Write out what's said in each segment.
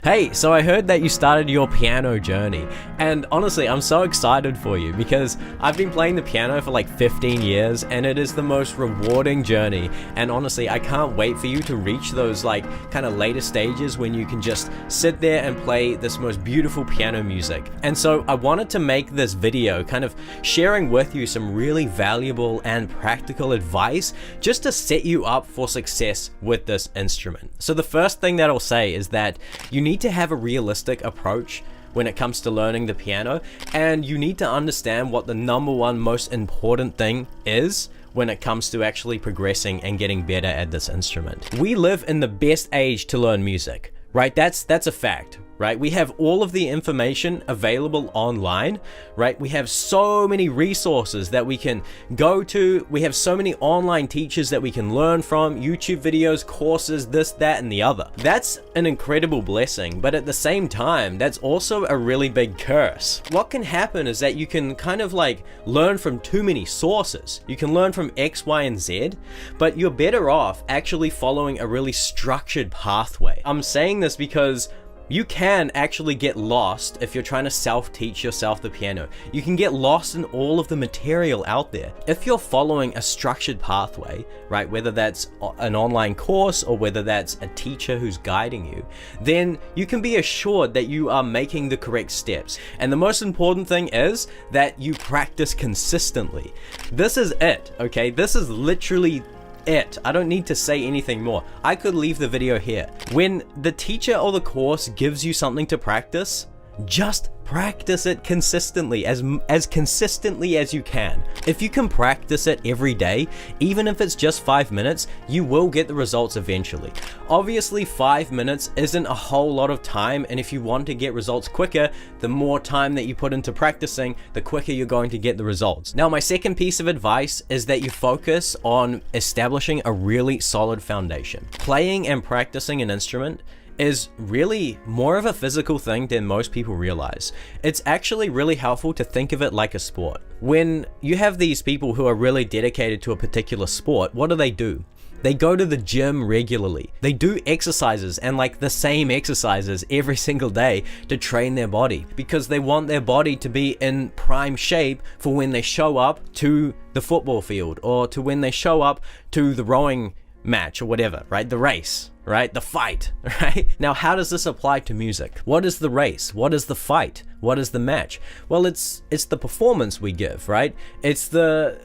Hey, so I heard that you started your piano journey, and honestly, I'm so excited for you because I've been playing the piano for like 15 years and it is the most rewarding journey, and honestly, I can't wait for you to reach those like kind of later stages when you can just sit there and play this most beautiful piano music. And so I wanted to make this video kind of sharing with you some really valuable and practical advice just to set you up for success with this instrument. So the first thing that I'll say is that you need to have a realistic approach when it comes to learning the piano, and you need to understand what the number one most important thing is when it comes to actually progressing and getting better at this instrument. We live in the best age to learn music, right? That's a fact, right? We have all of the information available online, right? We have so many resources that we can go to. We have so many online teachers that we can learn from, YouTube videos, courses, this, that, and the other. That's an incredible blessing, but at the same time, that's also a really big curse. What can happen is that you can kind of like learn from too many sources. You can learn from X, Y, and Z, but you're better off actually following a really structured pathway. I'm saying this because you can actually get lost if you're trying to self-teach yourself the piano. You can get lost in all of the material out there. If you're following a structured pathway, right, whether that's an online course or whether that's a teacher who's guiding you, then you can be assured that you are making the correct steps. And the most important thing is that you practice consistently. This is it, okay? This is literally it. I don't need to say anything more. I could leave the video here. When the teacher or the course gives you something to practice, just practice it consistently, as consistently as you can. If you can practice it every day, even if it's just 5 minutes, you will get the results eventually. Obviously, 5 minutes isn't a whole lot of time, and if you want to get results quicker, the more time that you put into practicing, the quicker you're going to get the results. Now, my second piece of advice is that you focus on establishing a really solid foundation. Playing and practicing an instrument is really more of a physical thing than most people realize. It's actually really helpful to think of it like a sport. When you have these people who are really dedicated to a particular sport, what do? They go to the gym regularly. They do exercises and like the same exercises every single day to train their body because they want their body to be in prime shape for when they show up to the football field or to when they show up to the rowing match or whatever, right? The race, right? The fight, right? Now, how does this apply to music? What is the race? What is the fight? What is the match? Well, it's the performance we give, right? It's the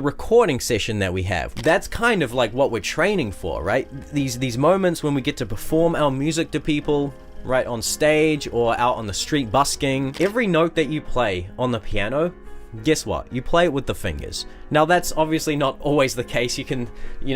recording session that we have. That's kind of like what we're training for, right? These moments when we get to perform our music to people, right, on stage or out on the street busking. Every note that you play on the piano, guess what? You play it with the fingers. Now, that's obviously not always the case. You can,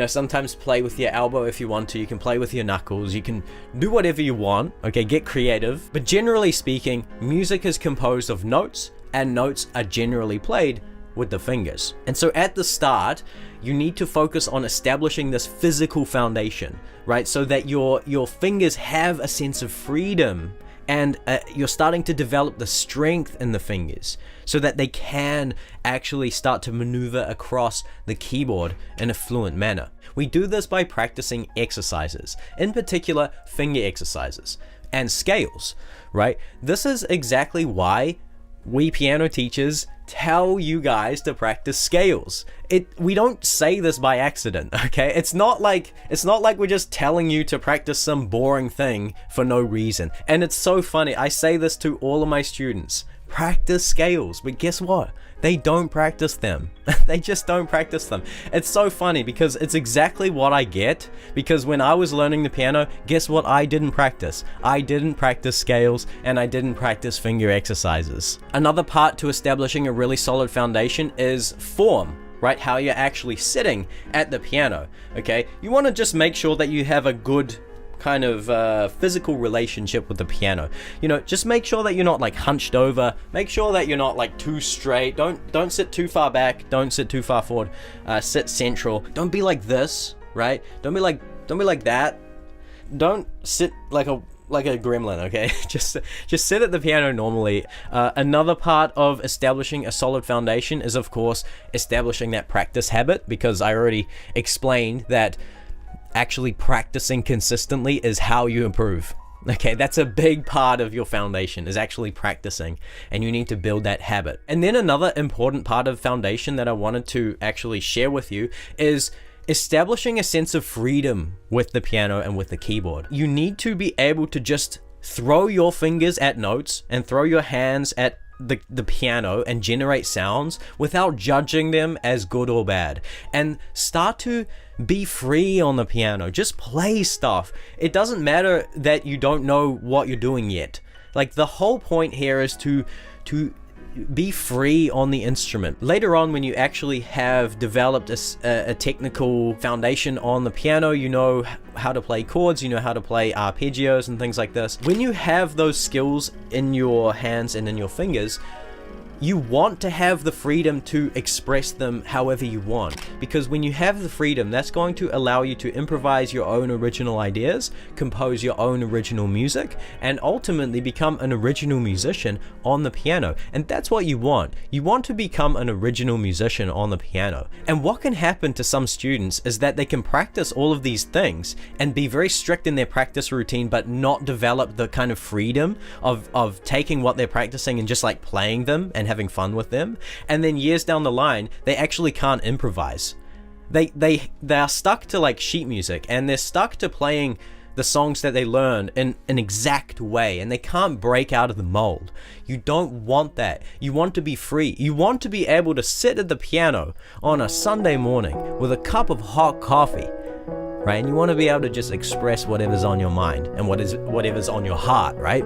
sometimes play with your elbow if you want to. You can play with your knuckles. You can do whatever you want, okay? Get creative. But generally speaking, music is composed of notes, and notes are generally played with the fingers. And so at the start, you need to focus on establishing this physical foundation, right? So that your fingers have a sense of freedom, and you're starting to develop the strength in the fingers so that they can actually start to maneuver across the keyboard in a fluent manner. We do this by practicing exercises, in particular finger exercises and scales, right? This is exactly why we piano teachers tell you guys to practice scales. We don't say this by accident, okay? It's not like we're just telling you to practice some boring thing for no reason. And it's so funny. I say this to all of my students. Practice scales, but guess what? They don't practice them. They just don't practice them. It's so funny because it's exactly what I get, because when I was learning the piano, guess what I didn't practice? I didn't practice scales and I didn't practice finger exercises. Another part to establishing a really solid foundation is form, right? How you're actually sitting at the piano, okay? You want to just make sure that you have a good kind of physical relationship with the piano. Just make sure that you're not like hunched over. Make sure that you're not like too straight. Don't sit too far back. Don't sit too far forward. Sit central. Don't be like this, right? Don't be like that. Don't sit like a gremlin, okay? Just sit at the piano normally. Another part of establishing a solid foundation is, of course, establishing that practice habit, because I already explained that actually practicing consistently is how you improve. Okay, that's a big part of your foundation, is actually practicing, and you need to build that habit. And then another important part of foundation that I wanted to actually share with you is establishing a sense of freedom with the piano and with the keyboard. You need to be able to just throw your fingers at notes and throw your hands at the piano and generate sounds without judging them as good or bad, and start to be free on the piano. Just play stuff. It doesn't matter that you don't know what you're doing yet. Like, the whole point here is to be free on the instrument. Later on, when you actually have developed a technical foundation on the piano, you know how to play chords, you know how to play arpeggios and things like this. When you have those skills in your hands and in your fingers, you want to have the freedom to express them however you want, because when you have the freedom, that's going to allow you to improvise your own original ideas, compose your own original music, and ultimately become an original musician on the piano. And that's what you want. You want to become an original musician on the piano. And what can happen to some students is that they can practice all of these things and be very strict in their practice routine, but not develop the kind of freedom of taking what they're practicing and just like playing them and having fun with them. And then years down the line, they actually can't improvise. They are stuck to like sheet music, and they're stuck to playing the songs that they learn in an exact way, and they can't break out of the mold. You don't want that. You want to be free. You want to be able to sit at the piano on a Sunday morning with a cup of hot coffee, right? And you want to be able to just express whatever's on your mind and whatever's on your heart, right?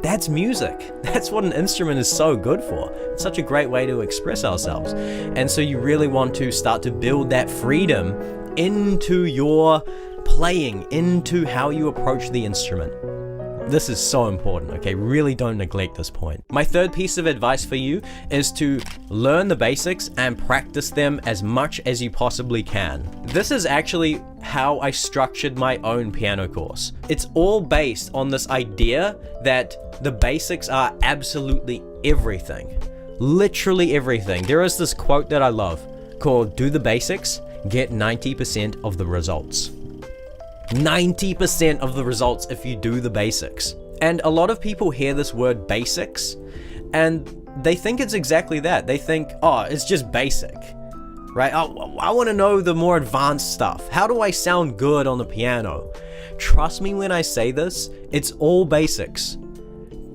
That's music. That's what an instrument is so good for. It's such a great way to express ourselves. And so you really want to start to build that freedom into your playing, into how you approach the instrument. This is so important, okay? Really don't neglect this point. My third piece of advice for you is to learn the basics and practice them as much as you possibly can. This is actually how I structured my own piano course. It's all based on this idea that the basics are absolutely everything. Literally everything. There is this quote that I love called, "Do the basics, get 90% of the results." 90% of the results if you do the basics. And a lot of people hear this word basics and they think it's exactly that. They think, oh, it's just basic, right? Oh, I want to know the more advanced stuff. How do I sound good on the piano? Trust me when I say this, it's all basics.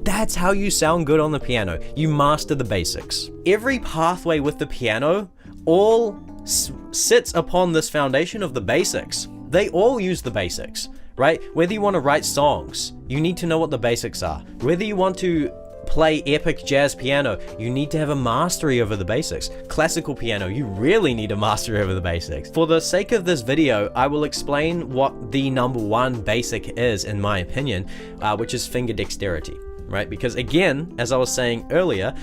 That's how you sound good on the piano. You master the basics. Every pathway with the piano all sits upon this foundation of the basics. They all use the basics, right? Whether you want to write songs, you need to know what the basics are. Whether you want to play epic jazz piano, you need to have a mastery over the basics. Classical piano, you really need a mastery over the basics. For the sake of this video, I will explain what the number one basic is, in my opinion, which is finger dexterity, right? Because again, as I was saying earlier,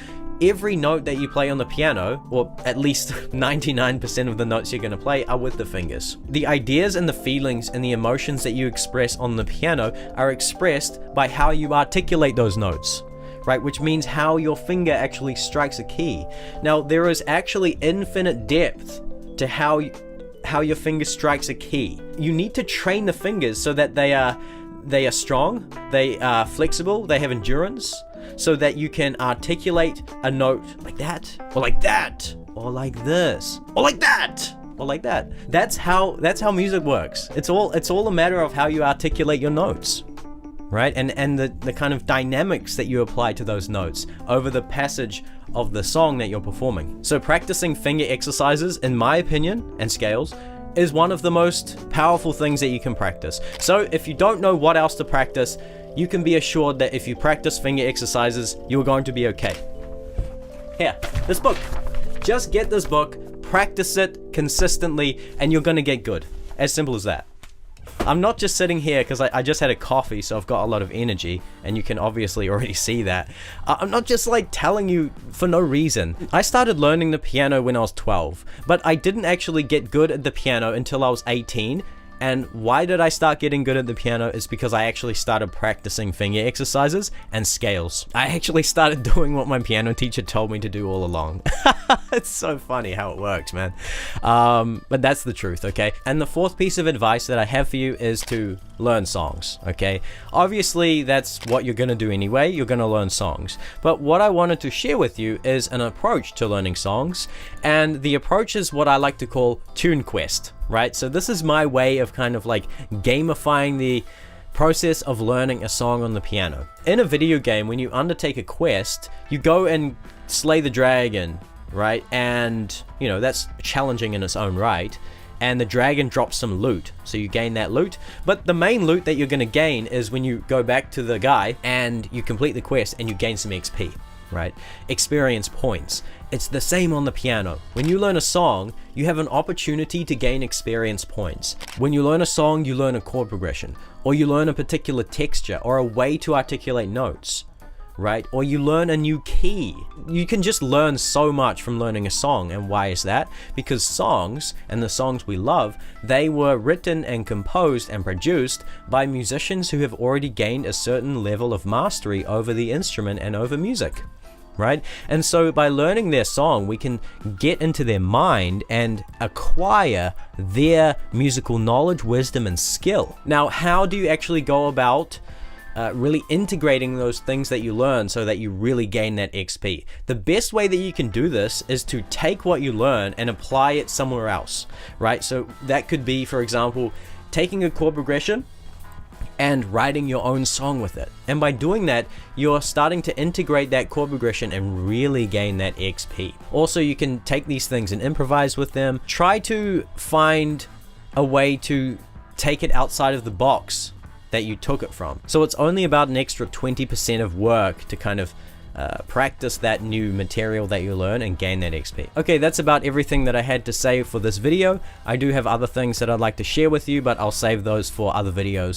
every note that you play on the piano, or at least 99% of the notes you're going to play, are with the fingers. The ideas and the feelings and the emotions that you express on the piano are expressed by how you articulate those notes, right? Which means how your finger actually strikes a key. Now, there is actually infinite depth to how your finger strikes a key. You need to train the fingers so that they are strong, they are flexible, they have endurance, so that you can articulate a note like that, or like that, or like this, or like that, or like that. That's how music works. It's all a matter of how you articulate your notes, right? And the kind of dynamics that you apply to those notes over the passage of the song that you're performing. So practicing finger exercises, in my opinion, and scales, is one of the most powerful things that you can practice. So if you don't know what else to practice, you can be assured that if you practice finger exercises, you're going to be okay. Here, this book. Just get this book, practice it consistently, and you're gonna get good. As simple as that. I'm not just sitting here because I just had a coffee, so I've got a lot of energy, and you can obviously already see that. I'm not just like telling you for no reason. I started learning the piano when I was 12, but I didn't actually get good at the piano until I was 18, And why did I start getting good at the piano is because I actually started practicing finger exercises and scales. I actually started doing what my piano teacher told me to do all along. It's so funny how it works, man. But that's the truth, okay? And the fourth piece of advice that I have for you is to learn songs, okay? Obviously, that's what you're gonna do anyway. You're gonna learn songs. But what I wanted to share with you is an approach to learning songs. And the approach is what I like to call Tune Quest, right? So this is my way of kind of like gamifying the process of learning a song on the piano. In a video game, when you undertake a quest, you go and slay the dragon, right? And, you know, that's challenging in its own right. And the dragon drops some loot, so you gain that loot. But the main loot that you're going to gain is when you go back to the guy and you complete the quest and you gain some XP, right? Experience points. It's the same on the piano. When you learn a song, you have an opportunity to gain experience points. When you learn a song, you learn a chord progression, or you learn a particular texture, or a way to articulate notes, right? Or you learn a new key. You can just learn so much from learning a song. And why is that? Because songs, and the songs we love, they were written and composed and produced by musicians who have already gained a certain level of mastery over the instrument and over music, right? And so by learning their song, we can get into their mind and acquire their musical knowledge, wisdom, and skill. Now, how do you actually go about really integrating those things that you learn so that you really gain that XP? The best way that you can do this is to take what you learn and apply it somewhere else, right? So that could be, for example, taking a chord progression and writing your own song with it. And by doing that, you're starting to integrate that chord progression and really gain that XP. Also, you can take these things and improvise with them. Try to find a way to take it outside of the box that you took it from. So it's only about an extra 20% of work to kind of practice that new material that you learn and gain that XP. Okay, that's about everything that I had to say for this video. I do have other things that I'd like to share with you, but I'll save those for other videos.